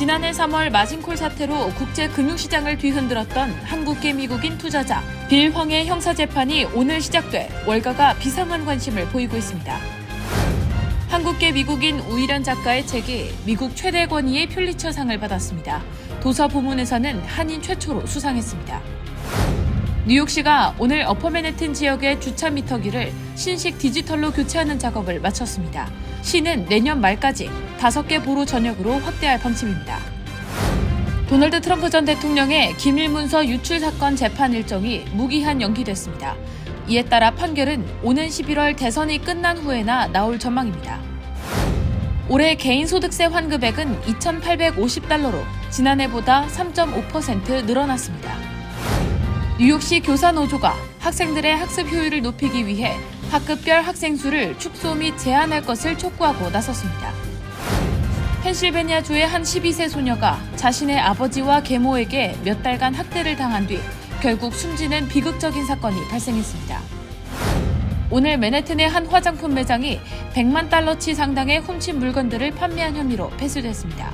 지난해 3월 마진콜 사태로 국제 금융시장을 뒤흔들었던 한국계 미국인 투자자 빌 황의 형사재판이 오늘 시작돼 월가가 비상한 관심을 보이고 있습니다. 한국계 미국인 우일현 작가의 책이 미국 최대 권위의 퓰리처상을 받았습니다. 도서 부문에서는 한인 최초로 수상했습니다. 뉴욕시가 오늘 어퍼맨해튼 지역의 주차 미터기를 신식 디지털로 교체하는 작업을 마쳤습니다. 시는 내년 말까지 5개 보로 전역으로 확대할 방침입니다. 도널드 트럼프 전 대통령의 기밀문서 유출 사건 재판 일정이 무기한 연기됐습니다. 이에 따라 판결은 오는 11월 대선이 끝난 후에나 나올 전망입니다. 올해 개인소득세 환급액은 2,850달러로 지난해보다 3.5% 늘어났습니다. 뉴욕시 교사노조가 학생들의 학습 효율을 높이기 위해 학급별 학생 수를 축소 및 제한할 것을 촉구하고 나섰습니다. 펜실베니아주의 한 12세 소녀가 자신의 아버지와 계모에게 몇 달간 학대를 당한 뒤 결국 숨지는 비극적인 사건이 발생했습니다. 오늘 맨해튼의 한 화장품 매장이 100만 달러치 상당의 훔친 물건들을 판매한 혐의로 폐쇄됐습니다.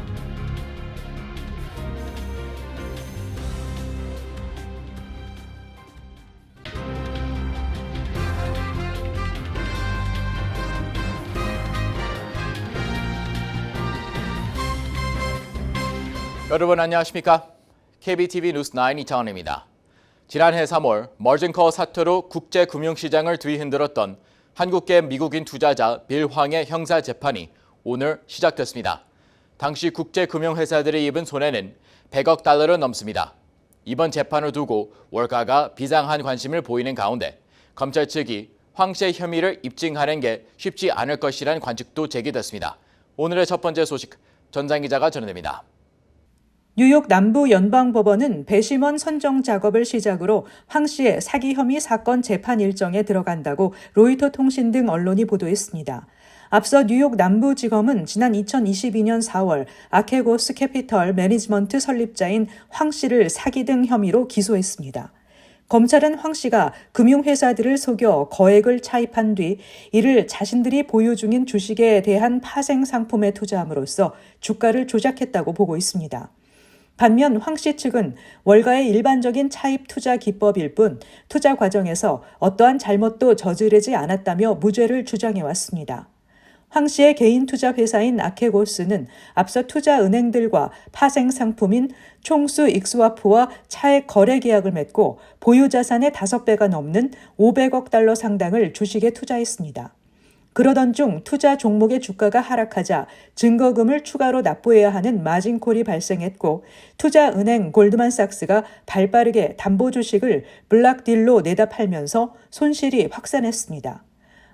여러분 안녕하십니까? KBTV 뉴스 9 이창원입니다. 지난해 3월 머진콜 사태로 국제 금융시장을 뒤흔들었던 한국계 미국인 투자자 빌 황의 형사 재판이 오늘 시작됐습니다. 당시 국제 금융회사들이 입은 손해는 100억 달러를 넘습니다. 이번 재판을 두고 월가가 비상한 관심을 보이는 가운데 검찰 측이 황 씨의 혐의를 입증하는 게 쉽지 않을 것이라는 관측도 제기됐습니다. 오늘의 첫 번째 소식 전장 기자가 전해드립니다. 뉴욕 남부연방법원은 배심원 선정 작업을 시작으로 황 씨의 사기 혐의 사건 재판 일정에 들어간다고 로이터 통신 등 언론이 보도했습니다. 앞서 뉴욕 남부지검은 지난 2022년 4월 아케고스 캐피털 매니지먼트 설립자인 황 씨를 사기 등 혐의로 기소했습니다. 검찰은 황 씨가 금융회사들을 속여 거액을 차입한 뒤 이를 자신들이 보유 중인 주식에 대한 파생 상품에 투자함으로써 주가를 조작했다고 보고 있습니다. 반면 황 씨 측은 월가의 일반적인 차입 투자 기법일 뿐 투자 과정에서 어떠한 잘못도 저지르지 않았다며 무죄를 주장해왔습니다. 황 씨의 개인 투자 회사인 아케고스는 앞서 투자 은행들과 파생 상품인 총수 익스와프와 차액 거래 계약을 맺고 보유 자산의 5배가 넘는 500억 달러 상당을 주식에 투자했습니다. 그러던 중 투자 종목의 주가가 하락하자 증거금을 추가로 납부해야 하는 마진콜이 발생했고 투자은행 골드만삭스가 발빠르게 담보주식을 블락딜로 내다 팔면서 손실이 확산했습니다.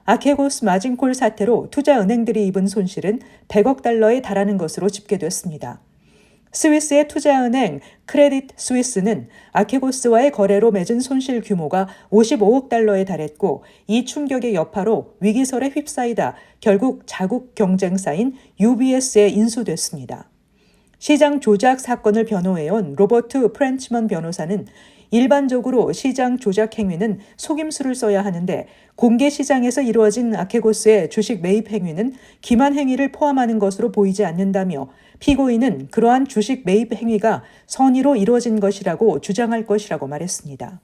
아케고스 마진콜 사태로 투자은행들이 입은 손실은 100억 달러에 달하는 것으로 집계됐습니다. 스위스의 투자은행 크레딧 스위스는 아케고스와의 거래로 맺은 손실 규모가 55억 달러에 달했고 이 충격의 여파로 위기설에 휩싸이다 결국 자국 경쟁사인 UBS에 인수됐습니다. 시장 조작 사건을 변호해온 로버트 프렌치먼 변호사는 일반적으로 시장 조작 행위는 속임수를 써야 하는데 공개 시장에서 이루어진 아케고스의 주식 매입 행위는 기만 행위를 포함하는 것으로 보이지 않는다며 피고인은 그러한 주식 매입 행위가 선의로 이루어진 것이라고 주장할 것이라고 말했습니다.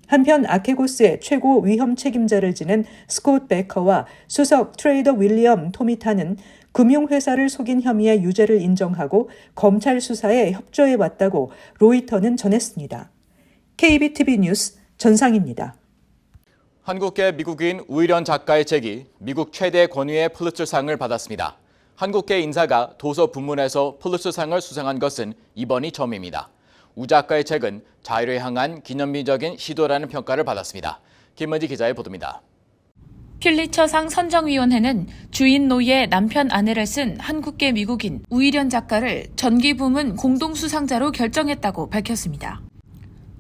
한편 아케고스의 최고 위험 책임자를 지낸 스콧 베커와 수석 트레이더 윌리엄 토미타는 금융회사를 속인 혐의의 유죄를 인정하고 검찰 수사에 협조해왔다고 로이터는 전했습니다. KBTV 뉴스 전상입니다. 한국계 미국인 우일현 작가의 책이 미국 최대 권위의 퓰리처상을 받았습니다. 한국계 인사가 도서 부문에서 퓰리처상을 수상한 것은 이번이 처음입니다. 우 작가의 책은 자유를 향한 기념비적인 시도라는 평가를 받았습니다. 김은지 기자의 보도입니다. 퓰리처상 선정위원회는 주인 노예 남편 아내를 쓴 한국계 미국인 우일현 작가를 전기 부문 공동수상자로 결정했다고 밝혔습니다.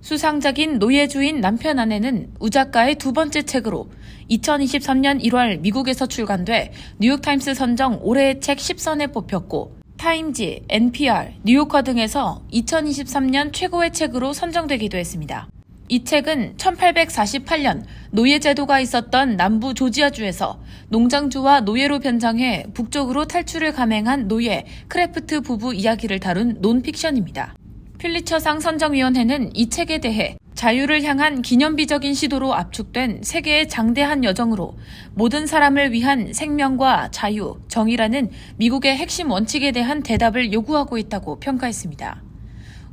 수상작인 노예주인 남편 아내는 우 작가의 두 번째 책으로 2023년 1월 미국에서 출간돼 뉴욕타임스 선정 올해의 책 10선에 뽑혔고 타임지, NPR, 뉴요커 등에서 2023년 최고의 책으로 선정되기도 했습니다. 이 책은 1848년 노예제도가 있었던 남부 조지아주에서 농장주와 노예로 변장해 북쪽으로 탈출을 감행한 노예 크래프트 부부 이야기를 다룬 논픽션입니다. 필리처상 선정위원회는 이 책에 대해 자유를 향한 기념비적인 시도로 압축된 세계의 장대한 여정으로 모든 사람을 위한 생명과 자유, 정의라는 미국의 핵심 원칙에 대한 대답을 요구하고 있다고 평가했습니다.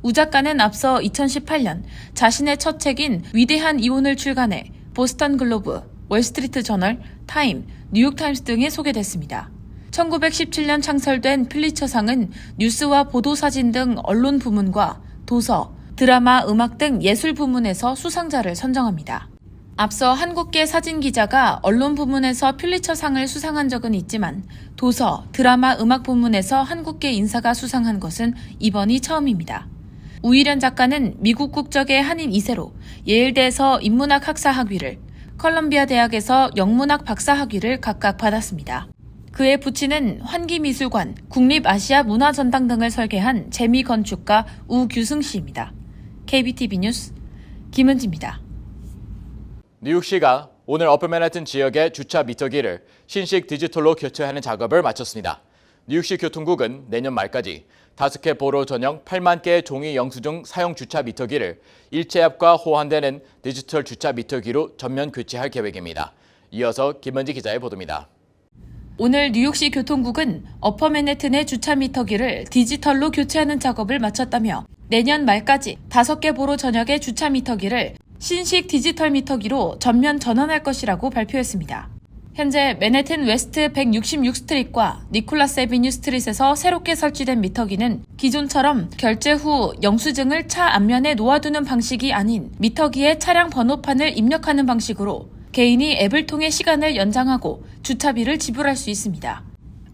우 작가는 앞서 2018년 자신의 첫 책인 위대한 이혼을 출간해 보스턴 글로브, 월스트리트 저널, 타임, 뉴욕타임스 등에 소개됐습니다. 1917년 창설된 필리처상은 뉴스와 보도사진 등 언론 부문과 도서, 드라마, 음악 등 예술 부문에서 수상자를 선정합니다. 앞서 한국계 사진기자가 언론 부문에서 필리처상을 수상한 적은 있지만 도서, 드라마, 음악 부문에서 한국계 인사가 수상한 것은 이번이 처음입니다. 우일현 작가는 미국 국적의 한인 2세로 예일대에서 인문학 학사 학위를, 컬럼비아 대학에서 영문학 박사 학위를 각각 받았습니다. 그의 부친은 환기미술관, 국립아시아문화전당 등을 설계한 재미건축가 우규승 씨입니다. KBTV 뉴스 김은지입니다. 뉴욕시가 오늘 어퍼 맨해튼 지역의 주차 미터기를 신식 디지털로 교체하는 작업을 마쳤습니다. 뉴욕시 교통국은 내년 말까지 5개 보로 전용 8만 개의 종이 영수증 사용 주차 미터기를 일체압과 호환되는 디지털 주차 미터기로 전면 교체할 계획입니다. 이어서 김은지 기자의 보도입니다. 오늘 뉴욕시 교통국은 어퍼 맨해튼의 주차 미터기를 디지털로 교체하는 작업을 마쳤다며 내년 말까지 5개 보로 전역의 주차 미터기를 신식 디지털 미터기로 전면 전환할 것이라고 발표했습니다. 현재 맨해튼 웨스트 166스트릿과 니콜라스 애비뉴 스트릿에서 새롭게 설치된 미터기는 기존처럼 결제 후 영수증을 차 앞면에 놓아두는 방식이 아닌 미터기에 차량 번호판을 입력하는 방식으로 개인이 앱을 통해 시간을 연장하고 주차비를 지불할 수 있습니다.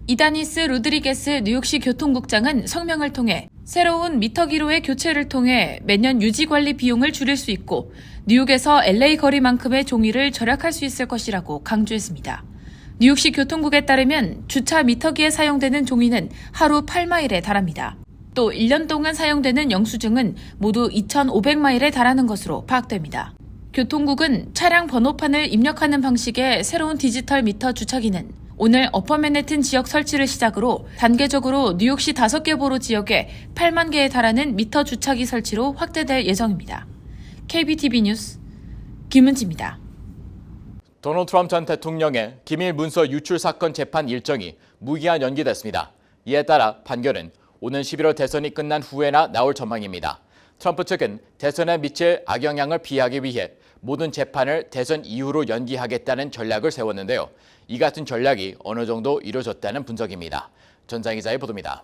이다니스 로드리게스 뉴욕시 교통국장은 성명을 통해 새로운 미터기로의 교체를 통해 매년 유지관리 비용을 줄일 수 있고 뉴욕에서 LA 거리만큼의 종이를 절약할 수 있을 것이라고 강조했습니다. 뉴욕시 교통국에 따르면 주차 미터기에 사용되는 종이는 하루 8마일에 달합니다. 또 1년 동안 사용되는 영수증은 모두 2,500마일에 달하는 것으로 파악됩니다. 교통국은 차량 번호판을 입력하는 방식의 새로운 디지털 미터 주차기는 오늘 어퍼 맨해튼 지역 설치를 시작으로 단계적으로 뉴욕시 5개 보로 지역에 8만 개에 달하는 미터 주차기 설치로 확대될 예정입니다. KBTV 뉴스 김은지입니다. 도널드 트럼프 전 대통령의 기밀 문서 유출 사건 재판 일정이 무기한 연기됐습니다. 이에 따라 판결은 오는 11월 대선이 끝난 후에나 나올 전망입니다. 트럼프 측은 대선에 미칠 악영향을 피하기 위해 모든 재판을 대선 이후로 연기하겠다는 전략을 세웠는데요. 이 같은 전략이 어느 정도 이루어졌다는 분석입니다. 전장 기자의 보도입니다.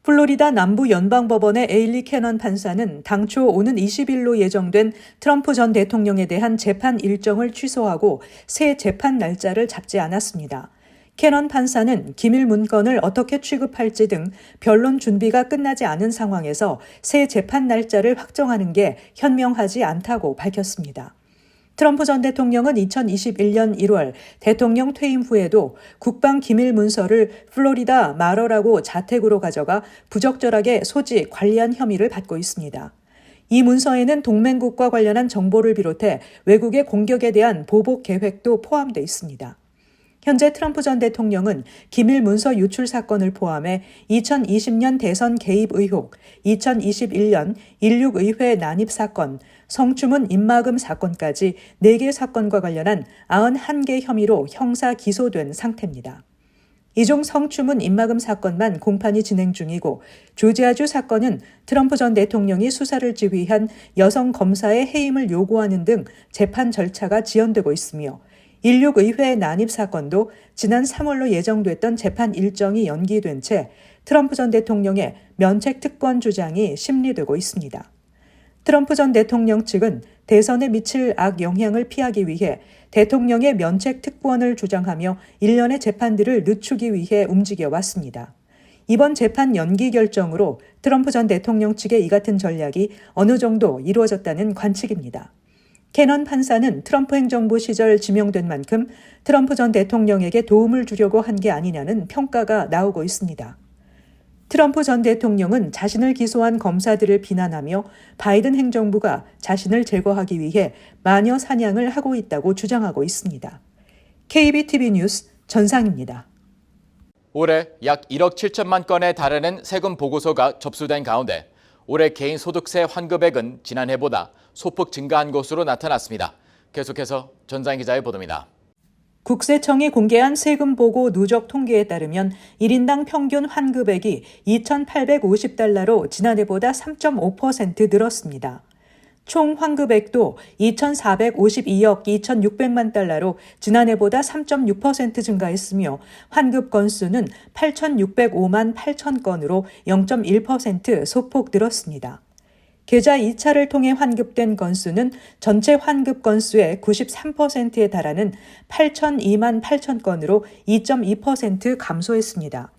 플로리다 남부 연방법원의 에일리 캐넌 판사는 당초 오는 20일로 예정된 트럼프 전 대통령에 대한 재판 일정을 취소하고 새 재판 날짜를 잡지 않았습니다. 캐넌 판사는 기밀 문건을 어떻게 취급할지 등 변론 준비가 끝나지 않은 상황에서 새 재판 날짜를 확정하는 게 현명하지 않다고 밝혔습니다. 트럼프 전 대통령은 2021년 1월 대통령 퇴임 후에도 국방 기밀 문서를 플로리다 마러라고 자택으로 가져가 부적절하게 소지, 관리한 혐의를 받고 있습니다. 이 문서에는 동맹국과 관련한 정보를 비롯해 외국의 공격에 대한 보복 계획도 포함되어 있습니다. 현재 트럼프 전 대통령은 기밀 문서 유출 사건을 포함해 2020년 대선 개입 의혹, 2021년 16의회 난입 사건, 성추문 입막음 사건까지 4개 사건과 관련한 91개 혐의로 형사 기소된 상태입니다. 이 중 성추문 입막음 사건만 공판이 진행 중이고 조지아주 사건은 트럼프 전 대통령이 수사를 지휘한 여성 검사의 해임을 요구하는 등 재판 절차가 지연되고 있으며 16의회 난입 사건도 지난 3월로 예정됐던 재판 일정이 연기된 채 트럼프 전 대통령의 면책 특권 주장이 심리되고 있습니다. 트럼프 전 대통령 측은 대선에 미칠 악영향을 피하기 위해 대통령의 면책 특권을 주장하며 일련의 재판들을 늦추기 위해 움직여왔습니다. 이번 재판 연기 결정으로 트럼프 전 대통령 측의 이 같은 전략이 어느 정도 이루어졌다는 관측입니다. 캐넌 판사는 트럼프 행정부 시절 지명된 만큼 트럼프 전 대통령에게 도움을 주려고 한 게 아니냐는 평가가 나오고 있습니다. 트럼프 전 대통령은 자신을 기소한 검사들을 비난하며 바이든 행정부가 자신을 제거하기 위해 마녀 사냥을 하고 있다고 주장하고 있습니다. KBTV 뉴스 전상입니다. 올해 약 1억 7천만 건에 달하는 세금 보고서가 접수된 가운데 올해 개인 소득세 환급액은 지난해보다 소폭 증가한 것으로 나타났습니다. 계속해서 전상 기자의 보도입니다. 국세청이 공개한 세금 보고 누적 통계에 따르면 1인당 평균 환급액이 2,850달러로 지난해보다 3.5% 늘었습니다. 총 환급액도 2,452억 2,600만 달러로 지난해보다 3.6% 증가했으며 환급 건수는 8,605만 8천 건으로 0.1% 소폭 늘었습니다. 계좌 이체를 통해 환급된 건수는 전체 환급 건수의 93%에 달하는 8,002만 8천 건으로 2.2% 감소했습니다.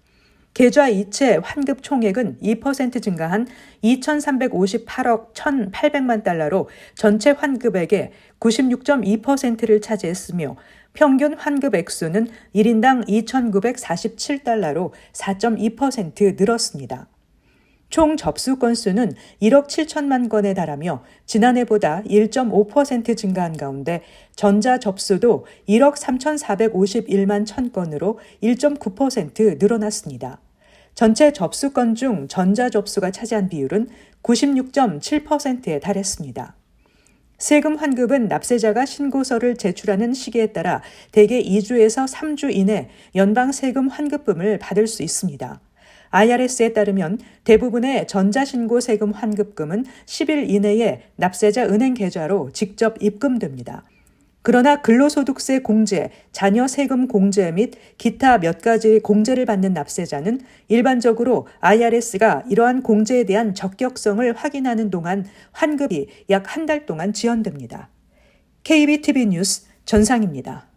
계좌 이체 환급 총액은 2% 증가한 2,358억 1,800만 달러로 전체 환급액의 96.2%를 차지했으며 평균 환급 액수는 1인당 2,947달러로 4.2% 늘었습니다. 총 접수 건수는 1억 7천만 건에 달하며 지난해보다 1.5% 증가한 가운데 전자 접수도 1억 3,451만 1천 건으로 1.9% 늘어났습니다. 전체 접수건 중 전자 접수가 차지한 비율은 96.7%에 달했습니다. 세금 환급은 납세자가 신고서를 제출하는 시기에 따라 대개 2주에서 3주 이내 연방 세금 환급금을 받을 수 있습니다. IRS에 따르면 대부분의 전자신고 세금 환급금은 10일 이내에 납세자 은행 계좌로 직접 입금됩니다. 그러나 근로소득세 공제, 자녀 세금 공제 및 기타 몇 가지 공제를 받는 납세자는 일반적으로 IRS가 이러한 공제에 대한 적격성을 확인하는 동안 환급이 약 한 달 동안 지연됩니다. KBTV 뉴스 전상입니다.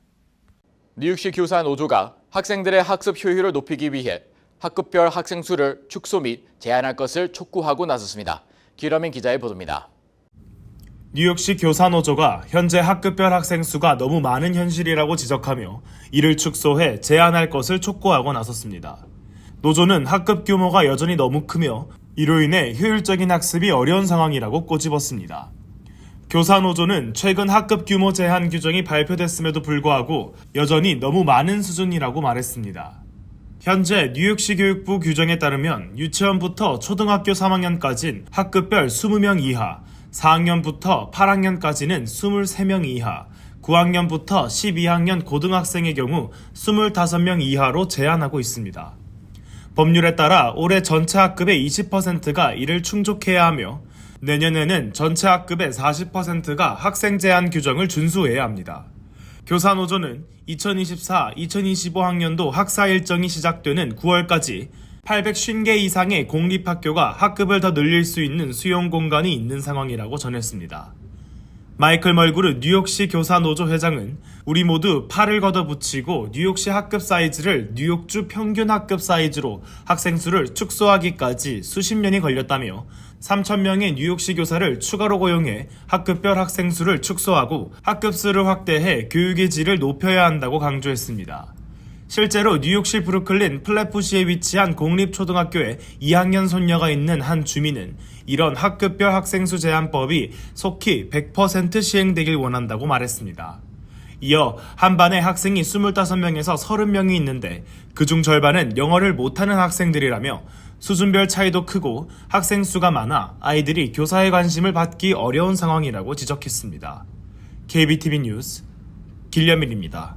뉴욕시 교사 노조가 학생들의 학습 효율을 높이기 위해 학급별 학생 수를 축소 및 제한할 것을 촉구하고 나섰습니다. 기러민 기자의 보도입니다. 뉴욕시 교사노조가 현재 학급별 학생 수가 너무 많은 현실이라고 지적하며 이를 축소해 제한할 것을 촉구하고 나섰습니다. 노조는 학급 규모가 여전히 너무 크며 이로 인해 효율적인 학습이 어려운 상황이라고 꼬집었습니다. 교사노조는 최근 학급 규모 제한 규정이 발표됐음에도 불구하고 여전히 너무 많은 수준이라고 말했습니다. 현재 뉴욕시 교육부 규정에 따르면 유치원부터 초등학교 3학년까지는 학급별 20명 이하, 4학년부터 8학년까지는 23명 이하, 9학년부터 12학년 고등학생의 경우 25명 이하로 제한하고 있습니다. 법률에 따라 올해 전체 학급의 20%가 이를 충족해야 하며 내년에는 전체 학급의 40%가 학생 제한 규정을 준수해야 합니다. 교사노조는 2024-2025학년도 학사 일정이 시작되는 9월까지 850개 이상의 공립학교가 학급을 더 늘릴 수 있는 수용 공간이 있는 상황이라고 전했습니다. 마이클 멀구르 뉴욕시 교사노조 회장은 우리 모두 팔을 걷어붙이고 뉴욕시 학급 사이즈를 뉴욕주 평균 학급 사이즈로 학생 수를 축소하기까지 수십 년이 걸렸다며 3,000명의 뉴욕시 교사를 추가로 고용해 학급별 학생 수를 축소하고 학급 수를 확대해 교육의 질을 높여야 한다고 강조했습니다. 실제로 뉴욕시 브루클린 플랫부시에 위치한 공립초등학교에 2학년 손녀가 있는 한 주민은 이런 학급별 학생수 제한법이 속히 100% 시행되길 원한다고 말했습니다. 이어 한 반에 학생이 25명에서 30명이 있는데 그중 절반은 영어를 못하는 학생들이라며 수준별 차이도 크고 학생 수가 많아 아이들이 교사의 관심을 받기 어려운 상황이라고 지적했습니다. KBTV 뉴스 길려밀입니다.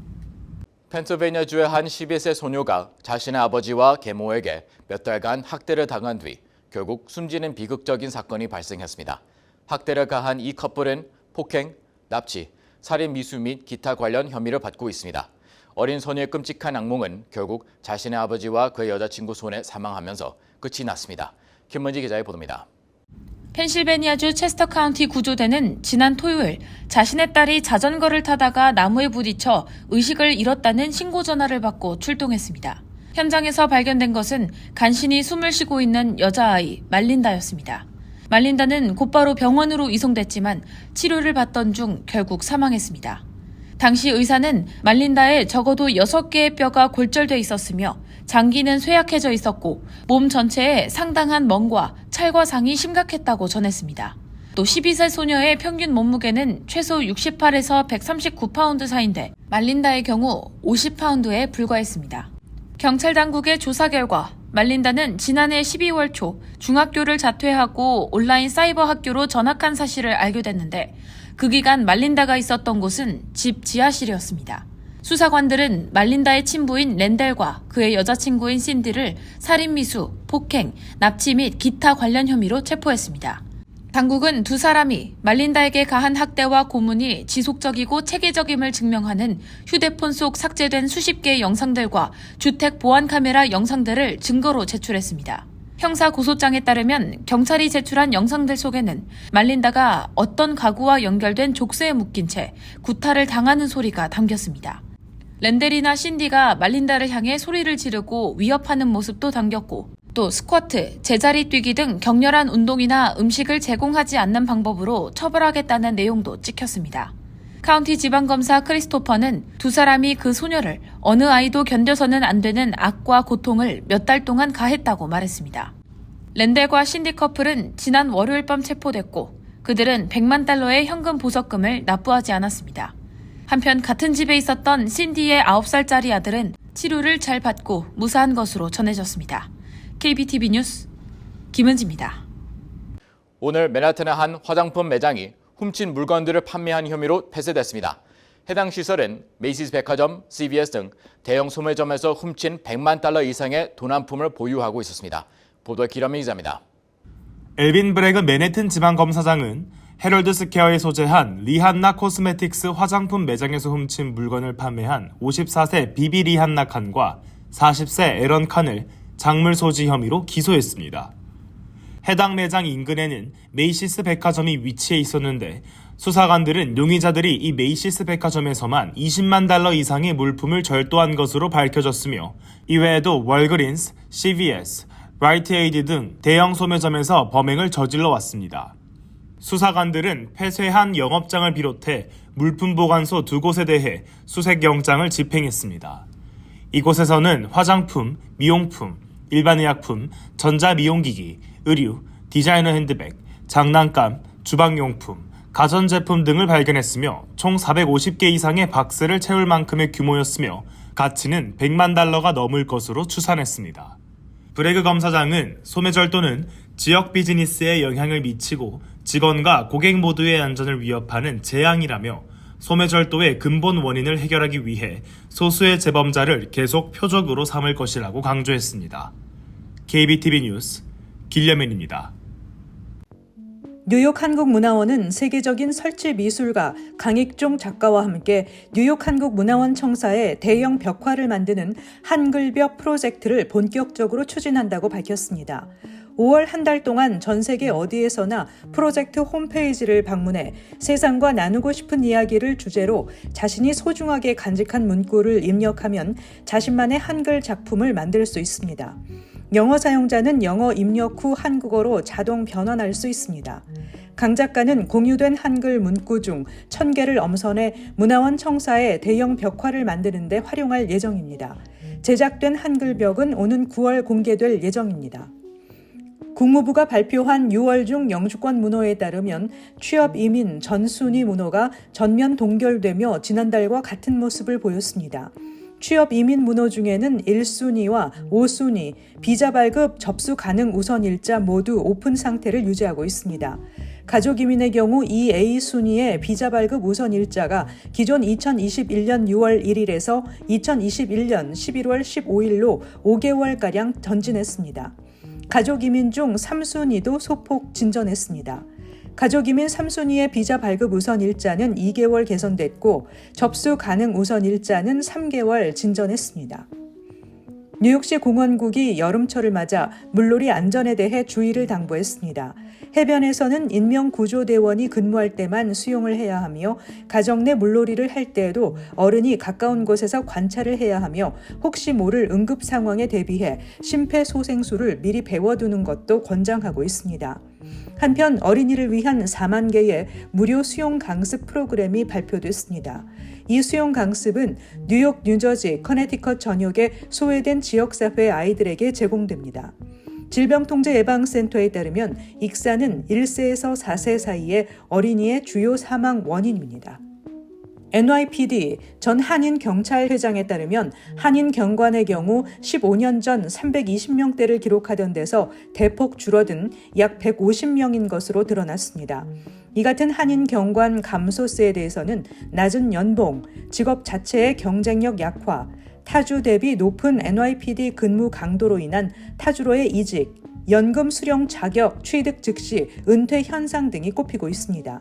펜실베니아주의 한 12세 소녀가 자신의 아버지와 계모에게 몇 달간 학대를 당한 뒤 결국 숨지는 비극적인 사건이 발생했습니다. 학대를 가한 이 커플은 폭행, 납치, 살인 미수 및 기타 관련 혐의를 받고 있습니다. 어린 소녀의 끔찍한 악몽은 결국 자신의 아버지와 그의 여자친구 손에 사망하면서 끝이 났습니다. 김문지 기자의 보도입니다. 펜실베니아주 체스터 카운티 구조대는 지난 토요일 자신의 딸이 자전거를 타다가 나무에 부딪혀 의식을 잃었다는 신고 전화를 받고 출동했습니다. 현장에서 발견된 것은 간신히 숨을 쉬고 있는 여자아이 말린다였습니다. 말린다는 곧바로 병원으로 이송됐지만 치료를 받던 중 결국 사망했습니다. 당시 의사는 말린다의 적어도 6개의 뼈가 골절돼 있었으며 장기는 쇠약해져 있었고 몸 전체에 상당한 멍과 찰과상이 심각했다고 전했습니다. 또 12세 소녀의 평균 몸무게는 최소 68에서 139파운드 사이인데 말린다의 경우 50파운드에 불과했습니다. 경찰 당국의 조사 결과 말린다는 지난해 12월 초 중학교를 자퇴하고 온라인 사이버 학교로 전학한 사실을 알게 됐는데 그 기간 말린다가 있었던 곳은 집 지하실이었습니다. 수사관들은 말린다의 친부인 랜델과 그의 여자친구인 신디를 살인미수, 폭행, 납치 및 기타 관련 혐의로 체포했습니다. 당국은 두 사람이 말린다에게 가한 학대와 고문이 지속적이고 체계적임을 증명하는 휴대폰 속 삭제된 수십 개의 영상들과 주택 보안 카메라 영상들을 증거로 제출했습니다. 형사 고소장에 따르면 경찰이 제출한 영상들 속에는 말린다가 어떤 가구와 연결된 족쇄에 묶인 채 구타를 당하는 소리가 담겼습니다. 랜델이나 신디가 말린다를 향해 소리를 지르고 위협하는 모습도 담겼고 또 스쿼트, 제자리 뛰기 등 격렬한 운동이나 음식을 제공하지 않는 방법으로 처벌하겠다는 내용도 찍혔습니다. 카운티 지방검사 크리스토퍼는 두 사람이 그 소녀를 어느 아이도 견뎌서는 안 되는 악과 고통을 몇 달 동안 가했다고 말했습니다. 랜델과 신디 커플은 지난 월요일 밤 체포됐고 그들은 $100만 현금 보석금을 납부하지 않았습니다. 한편 같은 집에 있었던 신디의 9살짜리 아들은 치료를 잘 받고 무사한 것으로 전해졌습니다. KBTV 뉴스 김은지입니다. 오늘 맨하튼의 한 화장품 매장이 훔친 물건들을 판매한 혐의로 폐쇄됐습니다. 해당 시설은 메이시스 백화점, CVS 등 대형 소매점에서 훔친 $100만 이상의 도난품을 보유하고 있었습니다. 보도에 기라미 기자입니다. 엘빈 브래그 맨해튼 지방검사장은 헤럴드 스퀘어에 소재한 리한나 코스메틱스 화장품 매장에서 훔친 물건을 판매한 54세 비비 리한나 칸과 40세 에런 칸을 작물 소지 혐의로 기소했습니다. 해당 매장 인근에는 메이시스 백화점이 위치해 있었는데 수사관들은 용의자들이 이 메이시스 백화점에서만 $200만 이상의 물품을 절도한 것으로 밝혀졌으며 이외에도 월그린스, CVS, 라이트에이드 등 대형 소매점에서 범행을 저질러 왔습니다. 수사관들은 폐쇄한 영업장을 비롯해 물품 보관소 2곳에 대해 수색 영장을 집행했습니다. 이곳에서는 화장품, 미용품, 일반의약품, 전자미용기기, 의류, 디자이너 핸드백, 장난감, 주방용품, 가전제품 등을 발견했으며 총 450개 이상의 박스를 채울 만큼의 규모였으며 가치는 $100만 넘을 것으로 추산했습니다. 브래그 검사장은 소매절도는 지역 비즈니스에 영향을 미치고 직원과 고객 모두의 안전을 위협하는 재앙이라며 소매절도의 근본 원인을 해결하기 위해 소수의 재범자를 계속 표적으로 삼을 것이라고 강조했습니다. KBTV 뉴스 길려맨입니다. 뉴욕 한국문화원은 세계적인 설치 미술가 강익종 작가와 함께 뉴욕 한국문화원 청사에 대형 벽화를 만드는 한글벽 프로젝트를 본격적으로 추진한다고 밝혔습니다. 5월 한 달 동안 전 세계 어디에서나 프로젝트 홈페이지를 방문해 세상과 나누고 싶은 이야기를 주제로 자신이 소중하게 간직한 문구를 입력하면 자신만의 한글 작품을 만들 수 있습니다. 영어 사용자는 영어 입력 후 한국어로 자동 변환할 수 있습니다. 강 작가는 공유된 한글 문구 중 1000개를 엄선해 문화원 청사에 대형 벽화를 만드는 데 활용할 예정입니다. 제작된 한글벽은 오는 9월 공개될 예정입니다. 국무부가 발표한 6월 중 영주권 문호에 따르면 취업 이민 전순위 문호가 전면 동결되며 지난달과 같은 모습을 보였습니다. 취업 이민 문호 중에는 1순위와 5순위, 비자 발급 접수 가능 우선 일자 모두 오픈 상태를 유지하고 있습니다. 가족 이민의 경우 2A순위의 비자 발급 우선 일자가 기존 2021년 6월 1일에서 2021년 11월 15일로 5개월가량 전진했습니다. 가족 이민 중 3순위도 소폭 진전했습니다. 가족이민 3순위의 비자 발급 우선 일자는 2개월 개선됐고 접수 가능 우선 일자는 3개월 진전했습니다. 뉴욕시 공원국이 여름철을 맞아 물놀이 안전에 대해 주의를 당부했습니다. 해변에서는 인명구조대원이 근무할 때만 수용을 해야 하며 가정 내 물놀이를 할 때에도 어른이 가까운 곳에서 관찰을 해야 하며 혹시 모를 응급 상황에 대비해 심폐소생술을 미리 배워두는 것도 권장하고 있습니다. 한편 어린이를 위한 4만 개의 무료 수용 강습 프로그램이 발표됐습니다. 이 수용 강습은 뉴욕, 뉴저지, 커네티컷 전역의 소외된 지역사회 아이들에게 제공됩니다. 질병통제예방센터에 따르면 익사는 1세에서 4세 사이의 어린이의 주요 사망 원인입니다. NYPD 전 한인경찰회장에 따르면 한인경관의 경우 15년 전 320명대를 기록하던 데서 대폭 줄어든 약 150명인 것으로 드러났습니다. 이 같은 한인경관 감소세에 대해서는 낮은 연봉, 직업 자체의 경쟁력 약화, 타주 대비 높은 NYPD 근무 강도로 인한 타주로의 이직, 연금 수령 자격 취득 즉시 은퇴 현상 등이 꼽히고 있습니다.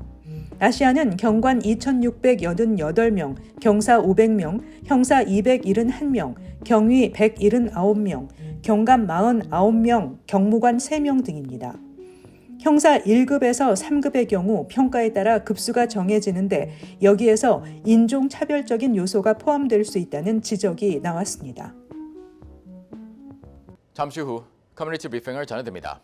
아시아는 경관 2,688명, 경사 500명, 형사 271명, 경위 179명, 경감 49명, 경무관 3명 등입니다. 형사 1급에서 3급의 경우 평가에 따라 급수가 정해지는데 여기에서 인종차별적인 요소가 포함될 수 있다는 지적이 나왔습니다. 잠시 후 커뮤니티 브리핑을 전해드립니다.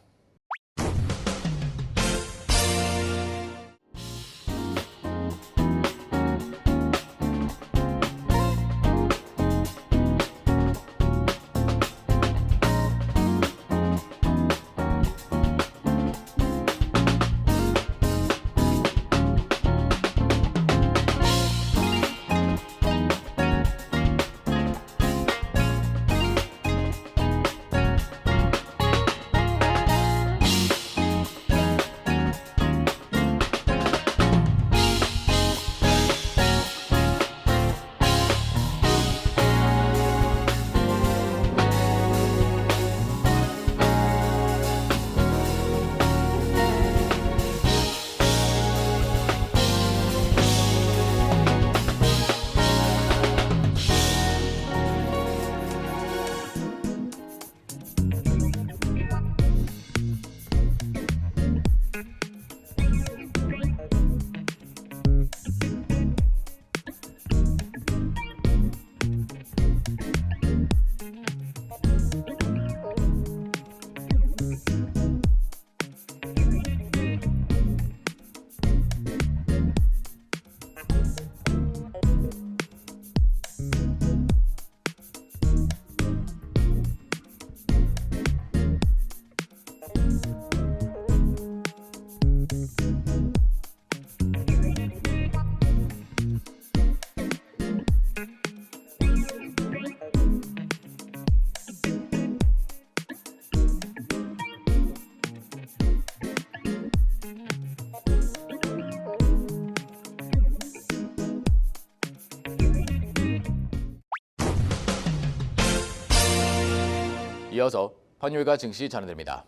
이어서 환율과 증시 전해드립니다.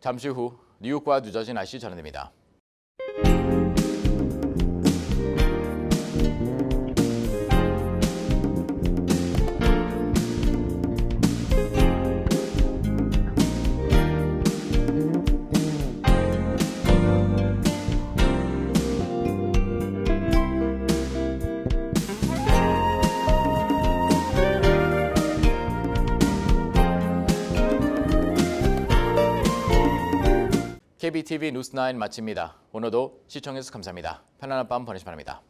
잠시 후 뉴욕과 뉴저지 날씨 전해드립니다. KBTV 뉴스9 마칩니다. 오늘도 시청해주셔서 감사합니다. 편안한 밤 보내시기 바랍니다.